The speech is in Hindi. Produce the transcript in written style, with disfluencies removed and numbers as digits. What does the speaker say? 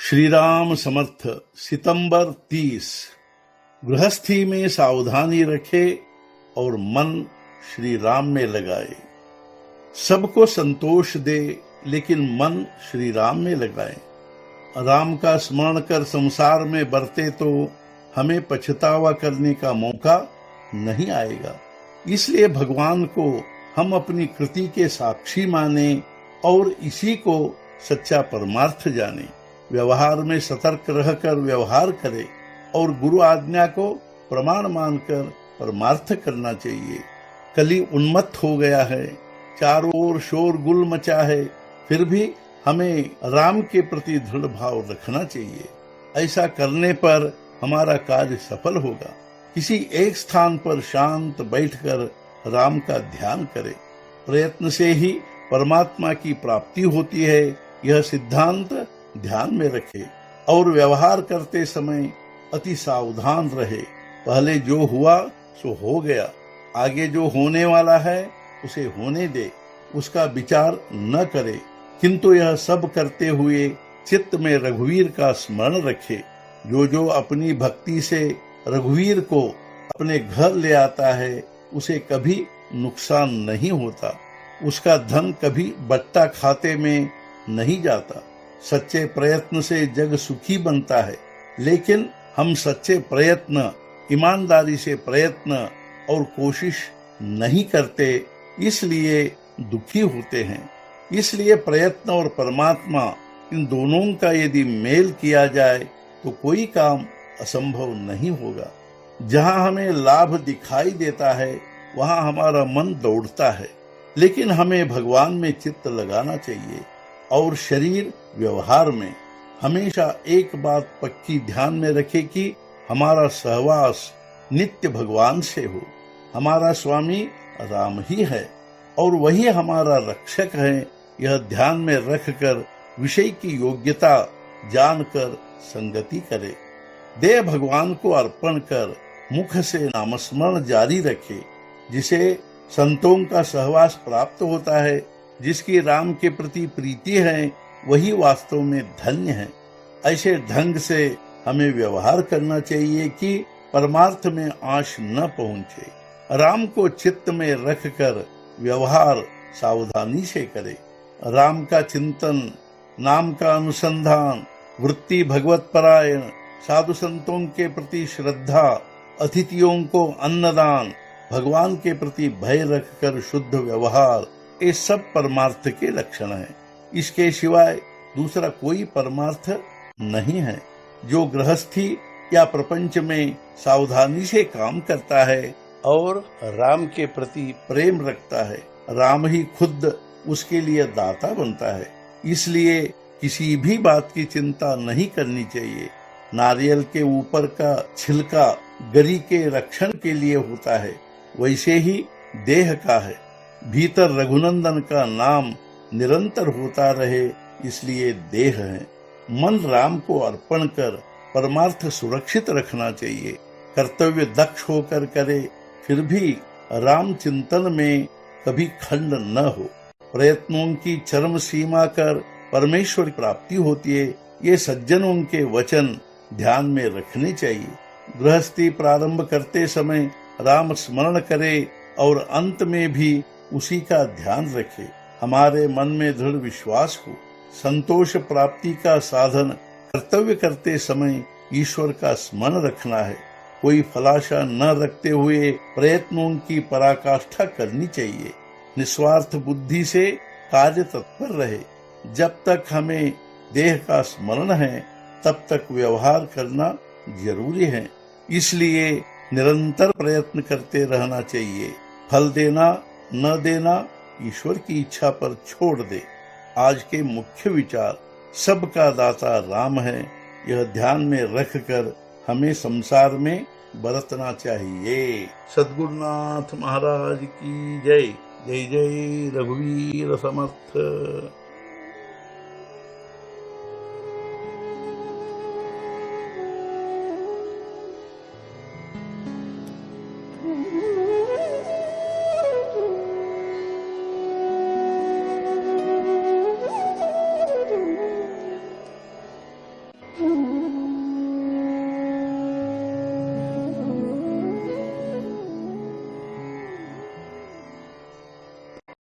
श्री राम समर्थ। सितंबर 30। गृहस्थी में सावधानी रखे और मन श्री राम में लगाए। सबको संतोष दे लेकिन मन श्री राम में लगाए। राम का स्मरण कर संसार में बरते तो हमें पछतावा करने का मौका नहीं आएगा। इसलिए भगवान को हम अपनी कृति के साक्षी माने और इसी को सच्चा परमार्थ जाने। व्यवहार में सतर्क रहकर व्यवहार करे और गुरु आज्ञा को प्रमाण मानकर परमार्थ करना चाहिए। कली उन्मत्त हो गया है, चारों ओर शोर गुल मचा है, फिर भी हमें राम के प्रति दृढ़ भाव रखना चाहिए। ऐसा करने पर हमारा कार्य सफल होगा। किसी एक स्थान पर शांत बैठकर राम का ध्यान करें। प्रयत्न से ही परमात्मा की प्राप्ति होती है, यह सिद्धांत ध्यान में रखे और व्यवहार करते समय अति सावधान रहे। पहले जो हुआ सो हो गया, आगे जो होने वाला है उसे होने दे, उसका विचार न करे, किंतु यह सब करते हुए चित्त में रघुवीर का स्मरण रखे। जो अपनी भक्ति से रघुवीर को अपने घर ले आता है उसे कभी नुकसान नहीं होता, उसका धन कभी बट्टा खाते में नहीं जाता। सच्चे प्रयत्न से जग सुखी बनता है, लेकिन हम सच्चे प्रयत्न, ईमानदारी से प्रयत्न और कोशिश नहीं करते, इसलिए दुखी होते हैं। इसलिए प्रयत्न और परमात्मा, इन दोनों का यदि मेल किया जाए तो कोई काम असंभव नहीं होगा। जहां हमें लाभ दिखाई देता है वहां हमारा मन दौड़ता है, लेकिन हमें भगवान में चित्त लगाना चाहिए। और शरीर व्यवहार में हमेशा एक बात पक्की ध्यान में रखे कि हमारा सहवास नित्य भगवान से हो। हमारा स्वामी राम ही है और वही हमारा रक्षक है। यह ध्यान में रखकर विषय की योग्यता जानकर संगति करे। देह भगवान को अर्पण कर मुख से नामस्मरण जारी रखे। जिसे संतों का सहवास प्राप्त होता है, जिसकी राम के प्रति प्रीति है, वही वास्तव में धन्य है। ऐसे ढंग से हमें व्यवहार करना चाहिए कि परमार्थ में आश न पहुंचे। राम को चित्त में रखकर व्यवहार सावधानी से करे। राम का चिंतन, नाम का अनुसंधान, वृत्ति भगवत परायण, साधु संतों के प्रति श्रद्धा, अतिथियों को अन्नदान, भगवान के प्रति भय रखकर शुद्ध व्यवहार, ये सब परमार्थ के लक्षण हैं। इसके सिवाय दूसरा कोई परमार्थ नहीं है। जो गृहस्थी या प्रपंच में सावधानी से काम करता है और राम के प्रति प्रेम रखता है, राम ही खुद उसके लिए दाता बनता है। इसलिए किसी भी बात की चिंता नहीं करनी चाहिए। नारियल के ऊपर का छिलका गरी के रक्षण के लिए होता है, वैसे ही देह का है। भीतर रघुनंदन का नाम निरंतर होता रहे, इसलिए देह है। मन राम को अर्पण कर परमार्थ सुरक्षित रखना चाहिए। कर्तव्य दक्ष होकर करे, फिर भी राम चिंतन में कभी खंड न हो। प्रयत्नों की चरम सीमा कर परमेश्वर की प्राप्ति होती है, ये सज्जनों के वचन ध्यान में रखने चाहिए। गृहस्थी प्रारंभ करते समय राम स्मरण करे और अंत में भी उसी का ध्यान रखे। हमारे मन में दृढ़ विश्वास हो। संतोष प्राप्ति का साधन कर्तव्य करते समय ईश्वर का स्मरण रखना है। कोई फलाशा न रखते हुए प्रयत्नों की पराकाष्ठा करनी चाहिए। निस्वार्थ बुद्धि से कार्य तत्पर रहे। जब तक हमें देह का स्मरण है तब तक व्यवहार करना जरूरी है। इसलिए निरंतर प्रयत्न करते रहना चाहिए। फल देना न देना ईश्वर की इच्छा पर छोड़ दे। आज के मुख्य विचार, सबका दाता राम है, यह ध्यान में रखकर हमें संसार में बरतना चाहिए। सद्गुरुनाथ महाराज की जय। जय जय रघुवीर समर्थ।